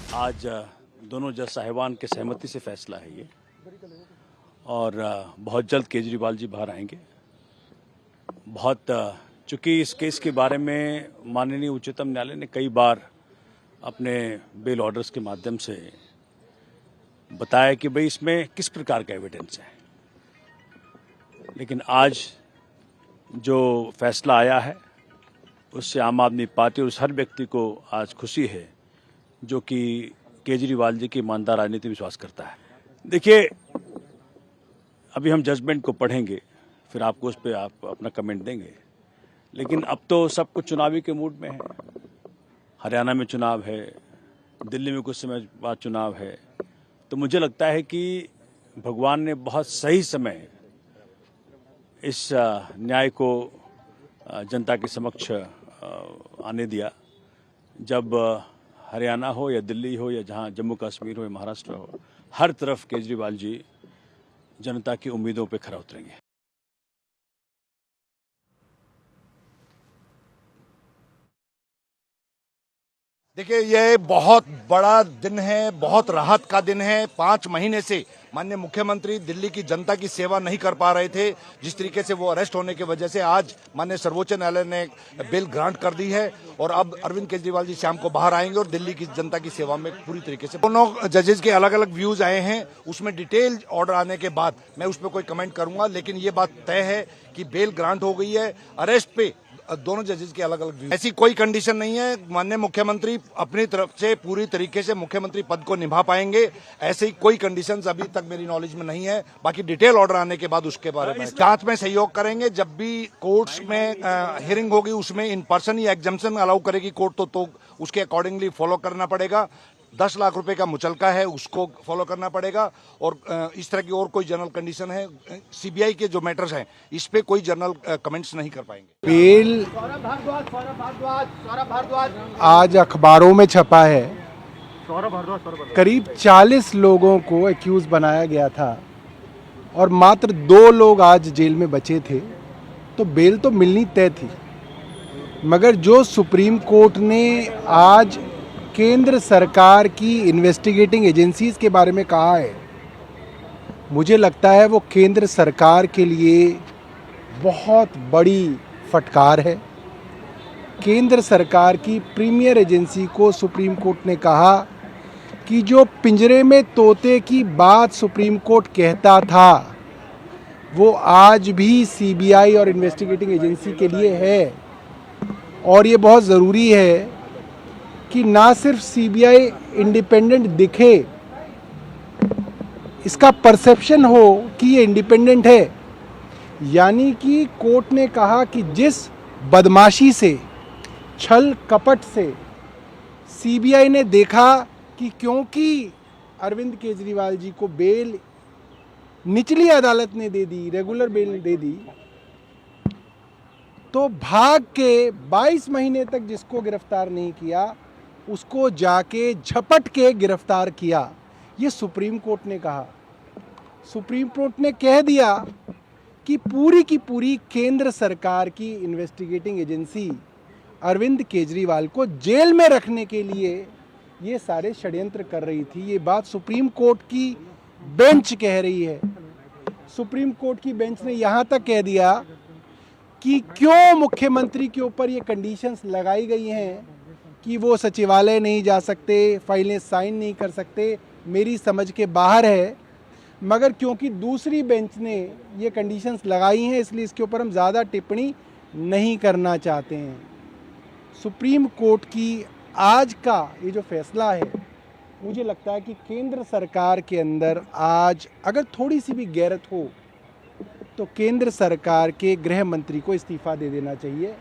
आज दोनों जज साहिबान के सहमति से फैसला है ये, और बहुत जल्द केजरीवाल जी बाहर आएंगे। चूंकि इस केस के बारे में माननीय उच्चतम न्यायालय ने कई बार अपने बेल ऑर्डर्स के माध्यम से बताया कि भाई इसमें किस प्रकार का एविडेंस है, लेकिन आज जो फैसला आया है उससे आम आदमी पार्टी और उस हर व्यक्ति को आज खुशी है जो कि केजरीवाल जी की ईमानदार राजनीति में विश्वास करता है। देखिए, अभी हम जजमेंट को पढ़ेंगे, फिर आपको उस पर आप अपना कमेंट देंगे, लेकिन अब तो सब कुछ चुनावी के मूड में है। हरियाणा में चुनाव है, दिल्ली में कुछ समय बाद चुनाव है, तो मुझे लगता है कि भगवान ने बहुत सही समय इस न्याय को जनता के समक्ष आने दिया, जब हरियाणा हो या दिल्ली हो या जहां जम्मू कश्मीर हो या महाराष्ट्र हो, हर तरफ केजरीवाल जी जनता की उम्मीदों पे खरा उतरेंगे। देखिए, ये बहुत बड़ा दिन है, बहुत राहत का दिन है। 5 महीने से माननीय मुख्यमंत्री दिल्ली की जनता की सेवा नहीं कर पा रहे थे। जिस तरीके से वो अरेस्ट होने की वजह से आज माननीय सर्वोच्च न्यायालय ने बेल ग्रांट कर दी है और अब अरविंद केजरीवाल जी शाम को बाहर आएंगे और दिल्ली की जनता की सेवा में पूरी तरीके से। दोनों जजेस के अलग अलग व्यूज आए हैं, उसमें डिटेल ऑर्डर आने के बाद मैं उस पर कोई कमेंट करूंगा, लेकिन ये बात तय है कि बेल ग्रांट हो गई है। अरेस्ट पे दोनों जजेस के अलग अलग व्यू। ऐसी कोई कंडीशन नहीं है। माननीय मुख्यमंत्री अपनी तरफ से पूरी तरीके से मुख्यमंत्री पद को निभा पाएंगे, ऐसी कोई कंडीशंस अभी तक मेरी नॉलेज में नहीं है। बाकी डिटेल ऑर्डर आने के बाद उसके बारे में जांच में सहयोग करेंगे। जब भी कोर्ट्स में हियरिंग होगी उसमें in person he exemption allow करेगी कोर्ट, तो उसके अकॉर्डिंगली फॉलो करना पड़ेगा। 10 लाख रुपए का मुचलका है, उसको फॉलो करना पड़ेगा। और इस तरह की और कोई जनरल कंडीशन है, सीबीआई के जो मैटर्स हैं इस पे कोई जनरल कमेंट्स नहीं कर पाएंगे। बेल आज अखबारों में छपा है। करीब 40 लोगों को एक्यूज बनाया गया था और मात्र 2 लोग आज जेल में बचे थे, तो बेल तो मिलनी तय थी। मगर जो सुप्रीम कोर्ट ने आज केंद्र सरकार की इन्वेस्टिगेटिंग एजेंसीज के बारे में कहा है, मुझे लगता है वो केंद्र सरकार के लिए बहुत बड़ी फटकार है। केंद्र सरकार की प्रीमियर एजेंसी को सुप्रीम कोर्ट ने कहा कि जो पिंजरे में तोते की बात सुप्रीम कोर्ट कहता था वो आज भी सीबीआई और इन्वेस्टिगेटिंग एजेंसी के लिए है। और ये बहुत ज़रूरी है कि ना सिर्फ सीबीआई इंडिपेंडेंट दिखे, इसका परसेप्शन हो कि ये इंडिपेंडेंट है। यानी कि कोर्ट ने कहा कि जिस बदमाशी से, छल कपट से सीबीआई ने देखा कि क्योंकि अरविंद केजरीवाल जी को बेल निचली अदालत ने दे दी, रेगुलर बेल दे दी, तो भाग के 22 महीने तक जिसको गिरफ्तार नहीं किया उसको जाके झपट के गिरफ्तार किया। ये सुप्रीम कोर्ट ने कहा। सुप्रीम कोर्ट ने कह दिया कि पूरी की पूरी केंद्र सरकार की इन्वेस्टिगेटिंग एजेंसी अरविंद केजरीवाल को जेल में रखने के लिए ये सारे षड्यंत्र कर रही थी। ये बात सुप्रीम कोर्ट की बेंच कह रही है। सुप्रीम कोर्ट की बेंच ने यहाँ तक कह दिया कि क्यों मुख्यमंत्री के ऊपर ये कंडीशंस लगाई गई हैं कि वो सचिवालय नहीं जा सकते, फाइलें साइन नहीं कर सकते, मेरी समझ के बाहर है। मगर क्योंकि दूसरी बेंच ने ये कंडीशंस लगाई हैं, इसलिए इसके ऊपर हम ज़्यादा टिप्पणी नहीं करना चाहते हैं। सुप्रीम कोर्ट की आज का ये जो फैसला है, मुझे लगता है कि केंद्र सरकार के अंदर आज अगर थोड़ी सी भी गैरत हो तो केंद्र सरकार के गृह मंत्री को इस्तीफा दे देना चाहिए।